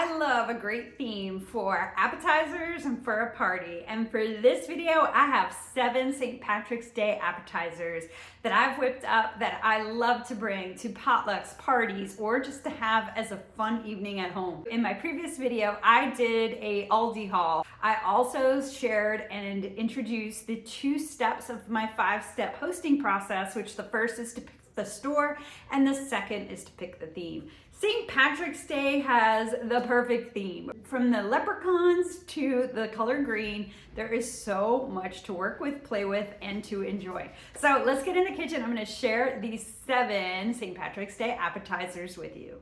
I love a great theme for appetizers and for a party. And for this video, I have 7 St. Patrick's Day appetizers that I've whipped up that I love to bring to potlucks, parties, or just to have as a fun evening at home. In my previous video, I did a Aldi haul. I also shared and introduced the 2 steps of my 5-step hosting process, which the first is to pick the store and the second is to pick the theme. St. Patrick's Day has the perfect theme. From the leprechauns to the color green, there is so much to work with, play with, and to enjoy. So let's get in the kitchen. I'm gonna share these 7 St. Patrick's Day appetizers with you.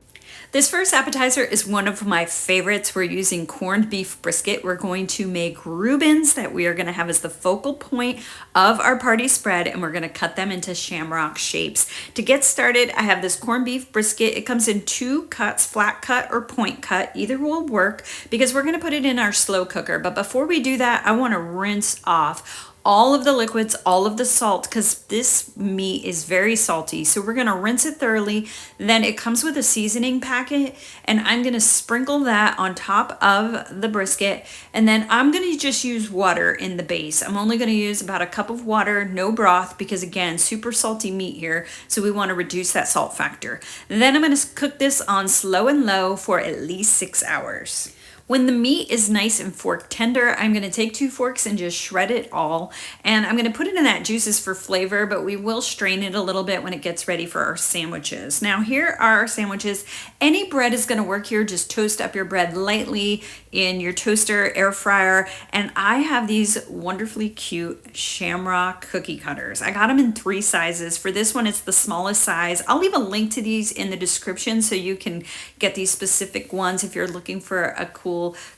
This first appetizer is one of my favorites. We're using corned beef brisket. We're going to make Reubens that we are gonna have as the focal point of our party spread, and we're gonna cut them into shamrock shapes. To get started, I have this corned beef brisket. It comes in 2 cuts, flat cut or point cut. Either will work because we're gonna put it in our slow cooker. But before we do that, I wanna rinse off all of the liquids, all of the salt, because this meat is very salty. So we're gonna rinse it thoroughly. Then it comes with a seasoning packet, and I'm gonna sprinkle that on top of the brisket. And then I'm gonna just use water in the base. I'm only gonna use about a cup of water, no broth, because again, super salty meat here. So we wanna reduce that salt factor. Then I'm gonna cook this on slow and low for at least 6 hours. When the meat is nice and fork tender, I'm gonna take 2 forks and just shred it all. And I'm gonna put it in that juices for flavor, but we will strain it a little bit when it gets ready for our sandwiches. Now here are our sandwiches. Any bread is gonna work here. Just toast up your bread lightly in your toaster, air fryer. And I have these wonderfully cute Shamrock cookie cutters. I got them in 3 sizes. For this one, it's the smallest size. I'll leave a link to these in the description so you can get these specific ones if you're looking for a cool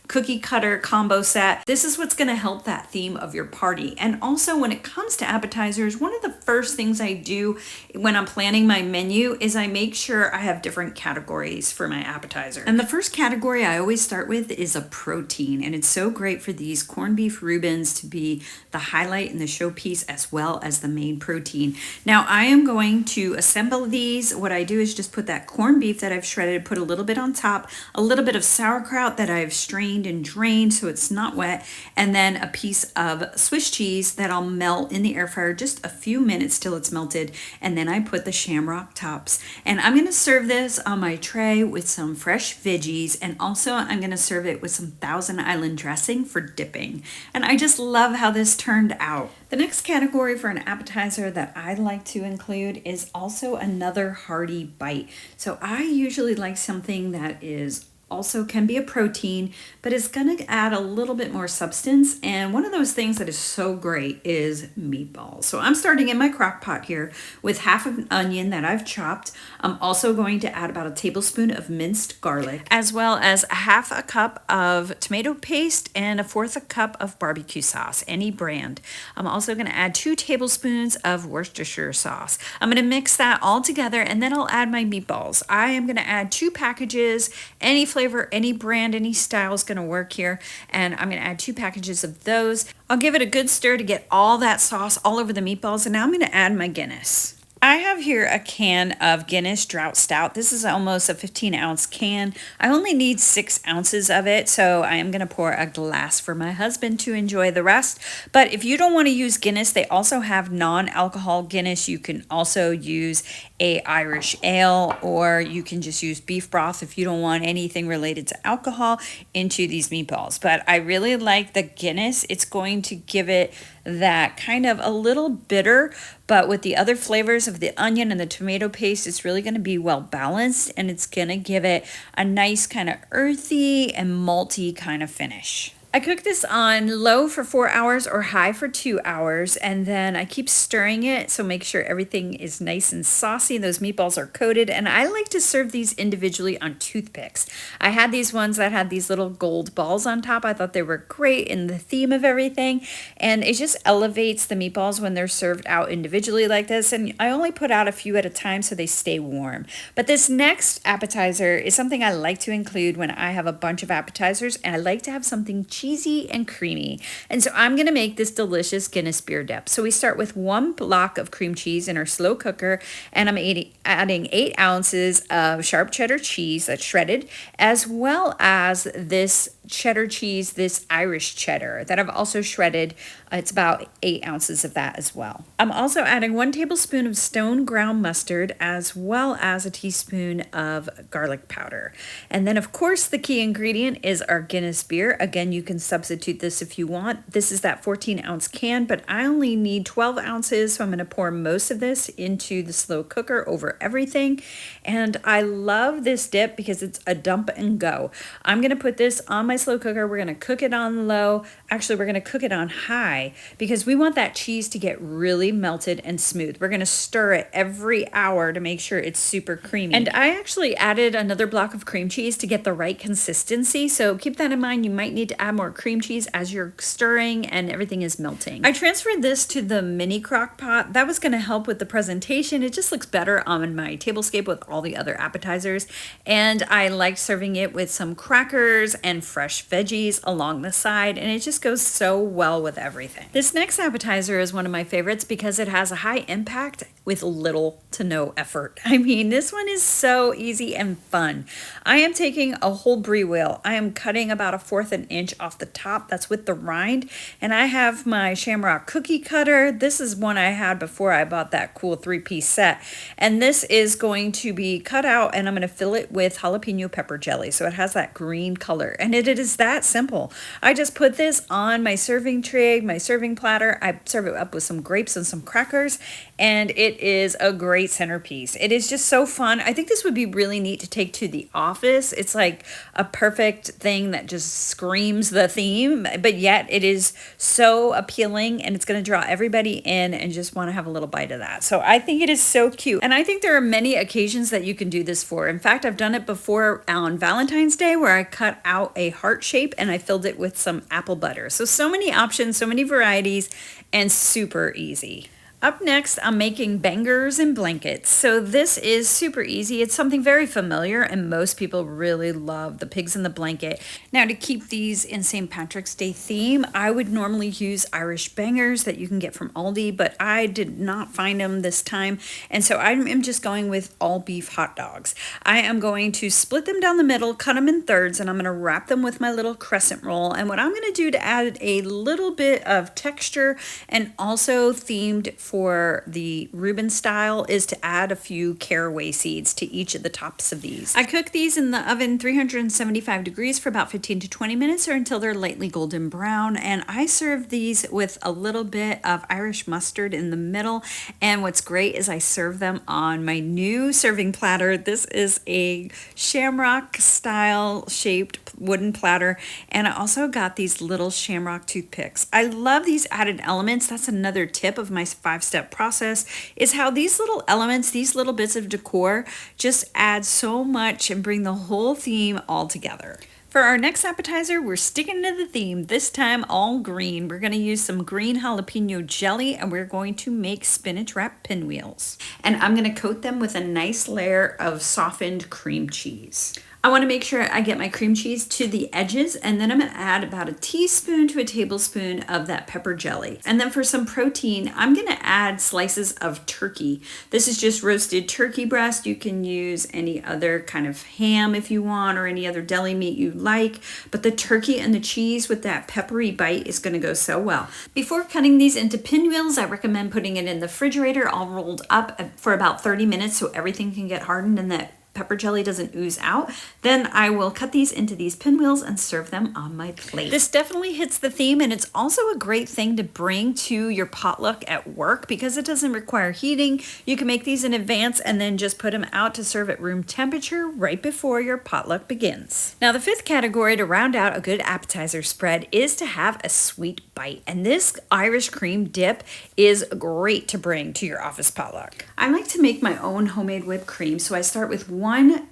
cookie cutter combo set. This is what's going to help that theme of your party. And also when it comes to appetizers, one of the first things I do when I'm planning my menu is I make sure I have different categories for my appetizer. And the first category I always start with is a protein, and it's so great for these corned beef Reubens to be the highlight and the showpiece as well as the main protein. Now I am going to assemble these. What I do is just put that corned beef that I've shredded, put a little bit on top, a little bit of sauerkraut that I've strained and drained so it's not wet, and then a piece of Swiss cheese that I'll melt in the air fryer just a few minutes till it's melted, and then I put the shamrock tops. And I'm going to serve this on my tray with some fresh veggies, and also I'm going to serve it with some Thousand Island dressing for dipping. And I just love how this turned out. The next category for an appetizer that I like to include is also another hearty bite. So I usually like something that is also can be a protein, but it's going to add a little bit more substance. And one of those things that is so great is meatballs. So I'm starting in my crock pot here with half of an onion that I've chopped. I'm also going to add about a tablespoon of minced garlic, as well as half a cup of tomato paste and 1/4 cup of barbecue sauce, any brand. I'm also going to add 2 tablespoons of Worcestershire sauce. I'm going to mix that all together, and then I'll add my meatballs. I am going to add 2 packages, any flavor, any brand, any style is going to work here. And I'm going to add 2 packages of those. I'll give it a good stir to get all that sauce all over the meatballs. And now I'm going to add my Guinness. I have here a can of Guinness Drought Stout. This is almost a 15-ounce can. I only need 6 ounces of it, so I am going to pour a glass for my husband to enjoy the rest. But if you don't want to use Guinness, they also have non-alcohol Guinness. You can also use a Irish ale, or you can just use beef broth if you don't want anything related to alcohol into these meatballs. But I really like the Guinness. It's going to give it that kind of a little bitter, but with the other flavors of the onion and the tomato paste, it's really going to be well balanced, and it's going to give it a nice kind of earthy and malty kind of finish. I cook this on low for 4 hours or high for 2 hours, and then I keep stirring it, so make sure everything is nice and saucy. Those meatballs are coated, and I like to serve these individually on toothpicks. I had these ones that had these little gold balls on top. I thought they were great in the theme of everything, and it just elevates the meatballs when they're served out individually like this. And I only put out a few at a time so they stay warm. But this next appetizer is something I like to include when I have a bunch of appetizers, and I like to have something cheap cheesy and creamy. And so I'm gonna make this delicious Guinness beer dip. So we start with 1 block of cream cheese in our slow cooker, and I'm adding 8 ounces of sharp cheddar cheese that's shredded, as well as this cheddar cheese, this Irish cheddar that I've also shredded. It's about 8 ounces of that as well. I'm also adding 1 tablespoon of stone ground mustard, as well as a teaspoon of garlic powder. And then of course the key ingredient is our Guinness beer. Again, you can substitute this if you want. This is that 14-ounce can, but I only need 12 ounces, so I'm going to pour most of this into the slow cooker over everything. And I love this dip because it's a dump and go. I'm going to put this on my slow cooker. We're going to cook it on low. Actually, we're going to cook it on high because we want that cheese to get really melted and smooth. We're going to stir it every hour to make sure it's super creamy. And I actually added another block of cream cheese to get the right consistency. So keep that in mind. You might need to add more cream cheese as you're stirring and everything is melting. I transferred this to the mini crock pot. That was going to help with the presentation. It just looks better on my tablescape with all the other appetizers. And I like serving it with some crackers and fresh veggies along the side, and it just goes so well with everything. This next appetizer is one of my favorites because it has a high impact with little to no effort. I mean, this one is so easy and fun. I am taking a whole Brie wheel. I am cutting about 1/4 an inch off the top. That's with the rind. And I have my Shamrock cookie cutter. This is one I had before I bought that cool 3-piece set. And this is going to be cut out, and I'm going to fill it with jalapeno pepper jelly. So it has that green color. And it is that simple. I just put this on my serving tray, my serving platter. I serve it up with some grapes and some crackers, and it is a great centerpiece. It is just so fun. I think this would be really neat to take to the office. It's like a perfect thing that just screams the theme, but yet it is so appealing, and it's going to draw everybody in and just want to have a little bite of that. So I think it is so cute. And I think there are many occasions that you can do this for. In fact, I've done it before on Valentine's Day where I cut out a heart shape and I filled it with some apple butter. So many options, so many varieties, and super easy. Up next, I'm making bangers and blankets. So this is super easy. It's something very familiar, and most people really love the pigs in the blanket. Now, to keep these in St. Patrick's Day theme, I would normally use Irish bangers that you can get from Aldi, but I did not find them this time, and so I'm just going with all beef hot dogs. I am going to split them down the middle, cut them in thirds, and I'm going to wrap them with my little crescent roll. And what I'm going to do to add a little bit of texture and also themed for the Reubens style is to add a few caraway seeds to each of the tops of these. I cook these in the oven 375 degrees for about 15 to 20 minutes or until they're lightly golden brown, and I serve these with a little bit of Irish mustard in the middle. And what's great is I serve them on my new serving platter. This is a Shamrock style shaped wooden platter, and I also got these little Shamrock toothpicks. I love these added elements. That's another tip of my 5-step process, is how these little elements, these little bits of decor just add so much and bring the whole theme all together. For our next appetizer, we're sticking to the theme, this time all green. We're going to use some green jalapeno jelly, and we're going to make spinach wrap pinwheels. And I'm going to coat them with a nice layer of softened cream cheese. I want to make sure I get my cream cheese to the edges, and then I'm going to add about a teaspoon to a tablespoon of that pepper jelly. And then for some protein, I'm going to add slices of turkey. This is just roasted turkey breast. You can use any other kind of ham if you want, or any other deli meat you like, but the turkey and the cheese with that peppery bite is going to go so well. Before cutting these into pinwheels, I recommend putting it in the refrigerator all rolled up for about 30 minutes so everything can get hardened and that pepper jelly doesn't ooze out. Then I will cut these into these pinwheels and serve them on my plate. This definitely hits the theme, and it's also a great thing to bring to your potluck at work because it doesn't require heating. You can make these in advance and then just put them out to serve at room temperature right before your potluck begins. Now, the 5th category to round out a good appetizer spread is to have a sweet bite, and this Irish cream dip is great to bring to your office potluck. I like to make my own homemade whipped cream, so I start with 1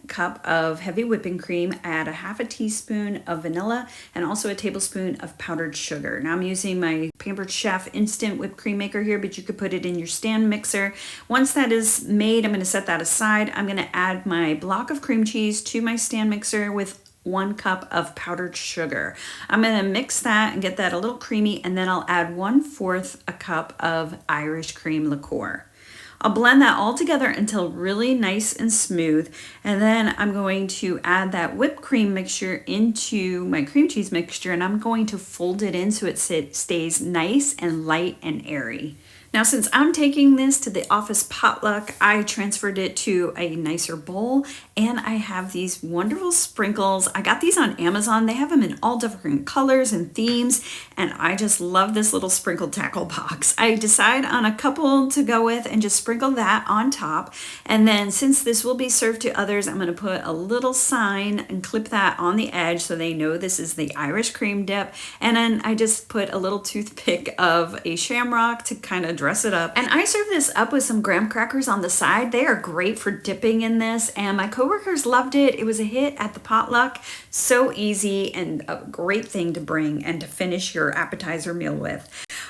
cup of heavy whipping cream, add a 1/2 teaspoon of vanilla, and also a tablespoon of powdered sugar. Now I'm using my Pampered Chef instant whipped cream maker here, but you could put it in your stand mixer. Once that is made, I'm going to set that aside. I'm going to add my block of cream cheese to my stand mixer with 1 cup of powdered sugar. I'm gonna mix that and get that a little creamy, and then I'll add 1/4 a cup of Irish cream liqueur. I'll blend that all together until really nice and smooth, and then I'm going to add that whipped cream mixture into my cream cheese mixture, and I'm going to fold it in so it stays nice and light and airy. Now, since I'm taking this to the office potluck, I transferred it to a nicer bowl, and I have these wonderful sprinkles. I got these on Amazon. They have them in all different colors and themes, and I just love this little sprinkle tackle box. I decide on a couple to go with and just sprinkle that on top. And then since this will be served to others, I'm gonna put a little sign and clip that on the edge so they know this is the Irish cream dip. And then I just put a little toothpick of a Shamrock to kind of dress it up. And I serve this up with some graham crackers on the side. They are great for dipping in this, and my coworkers loved it. It was a hit at the potluck. So easy and a great thing to bring and to finish your appetizer meal with.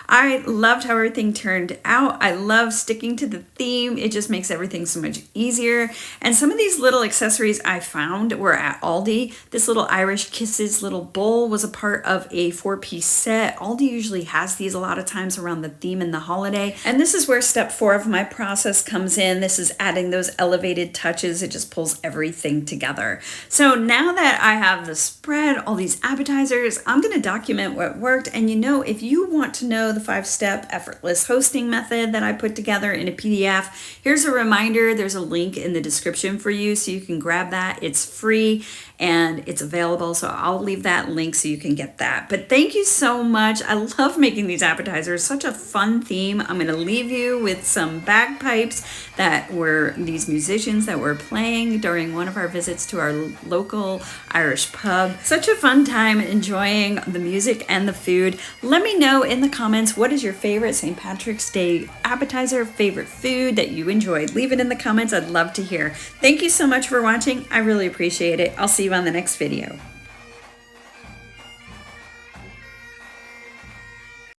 I loved how everything turned out. I love sticking to the theme. It just makes everything so much easier. And some of these little accessories I found were at Aldi. This little Irish Kisses little bowl was a part of a 4-piece set. Aldi usually has these a lot of times around the theme and the holiday. And this is where step 4 of my process comes in. This is adding those elevated touches. It just pulls everything together. So now that I have the spread, all these appetizers, I'm gonna document what worked. And you know, if you want to know the 5-step effortless hosting method that I put together in a PDF, here's a reminder. There's a link in the description for you so you can grab that. It's free and it's available, so I'll leave that link so you can get that. But thank you so much. I love making these appetizers. Such a fun theme. I'm going to leave you with some bagpipes that were these musicians that were playing during one of our visits to our local Irish pub. Such a fun time enjoying the music and the food. Let me know in the comments, what is your favorite St. Patrick's Day appetizer, favorite food that you enjoyed? Leave it in the comments. I'd love to hear. Thank you so much for watching. I really appreciate it. I'll see you on the next video.